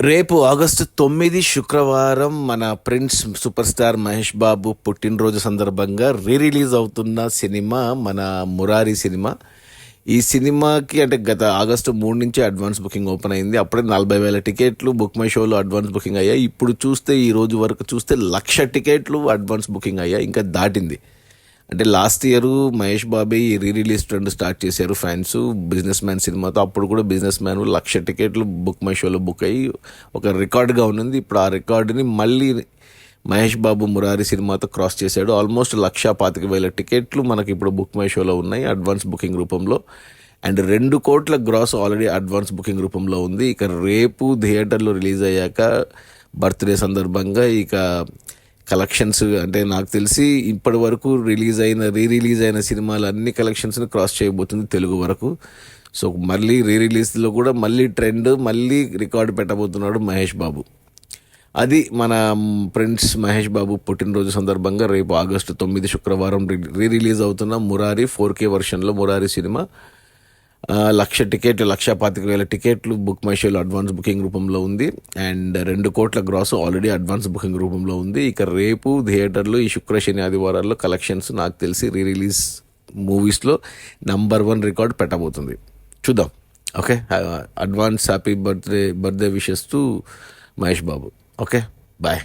రేపు ఆగస్టు 9 శుక్రవారం మన prince super star Mahesh Babu పుట్టినరోజు సందర్భంగా రిలీజ్ అవుతున్న సినిమా మన మురారి సినిమా. ఈ సినిమాకి అంటే గత ఆగస్టు 3 నుంచి అడ్వాన్స్ బుకింగ్ ఓపెన్ అయింది. అప్పుడే 40,000 టికెట్లు బుక్ మై షోలో అడ్వాన్స్ బుకింగ్ అయ్యాయి. ఇప్పుడు చూస్తే ఈ రోజు వరకు చూస్తే 1,00,000 టికెట్లు అడ్వాన్స్ బుకింగ్ అయ్యాయి, ఇంకా దాటింది. అంటే last year Mahesh Babu release trend start చేశారు ఫ్యాన్స్ బిజినెస్ మ్యాన్ సినిమాతో. అప్పుడు కూడా బిజినెస్ మ్యాన్ 1,00,000 టికెట్లు బుక్ మై షోలో బుక్ అయ్యి ఒక రికార్డుగా ఉన్నది. ఇప్పుడు ఆ రికార్డుని మళ్ళీ మహేష్ బాబు మురారి సినిమాతో క్రాస్ చేశాడు. ఆల్మోస్ట్ 1,25,000 టికెట్లు మనకి ఇప్పుడు బుక్ మై షోలో ఉన్నాయి అడ్వాన్స్ బుకింగ్ రూపంలో. అండ్ 2 కోట్ల గ్రాస్ ఆల్రెడీ అడ్వాన్స్ బుకింగ్ రూపంలో ఉంది. ఇక రేపు థియేటర్లో రిలీజ్ అయ్యాక బర్త్డే సందర్భంగా ఇక కలెక్షన్స్ అంటే నాకు తెలిసి ఇప్పటి వరకు రిలీజ్ అయిన సినిమాలు అన్ని కలెక్షన్స్ని క్రాస్ చేయబోతుంది తెలుగు వరకు. సో మళ్ళీ రిలీజ్లో కూడా మళ్ళీ ట్రెండ్ మళ్ళీ రికార్డు పెట్టబోతున్నాడు మహేష్ బాబు. అది మన ప్రిన్స్ మహేష్ బాబు పుట్టినరోజు సందర్భంగా రేపు ఆగస్టు 9 శుక్రవారం రిలీజ్ అవుతున్న మురారి 4K వర్షన్లో మురారి సినిమా. 1,00,000 టికెట్లు 1,25,000 టికెట్లు బుక్ మై షోలో అడ్వాన్స్ బుకింగ్ రూపంలో ఉంది. అండ్ 2 కోట్ల గ్రాస్ ఆల్రెడీ అడ్వాన్స్ బుకింగ్ రూపంలో ఉంది. ఇక రేపు థియేటర్లో ఈ శుక్ర శని ఆదివారాల్లో కలెక్షన్స్ నాకు తెలిసి రిలీజ్ మూవీస్లో నంబర్ 1 రికార్డ్ పెట్టబోతుంది. చూద్దాం. Okay, advance happy birthday wishes to Mahesh Babu. Okay, bye.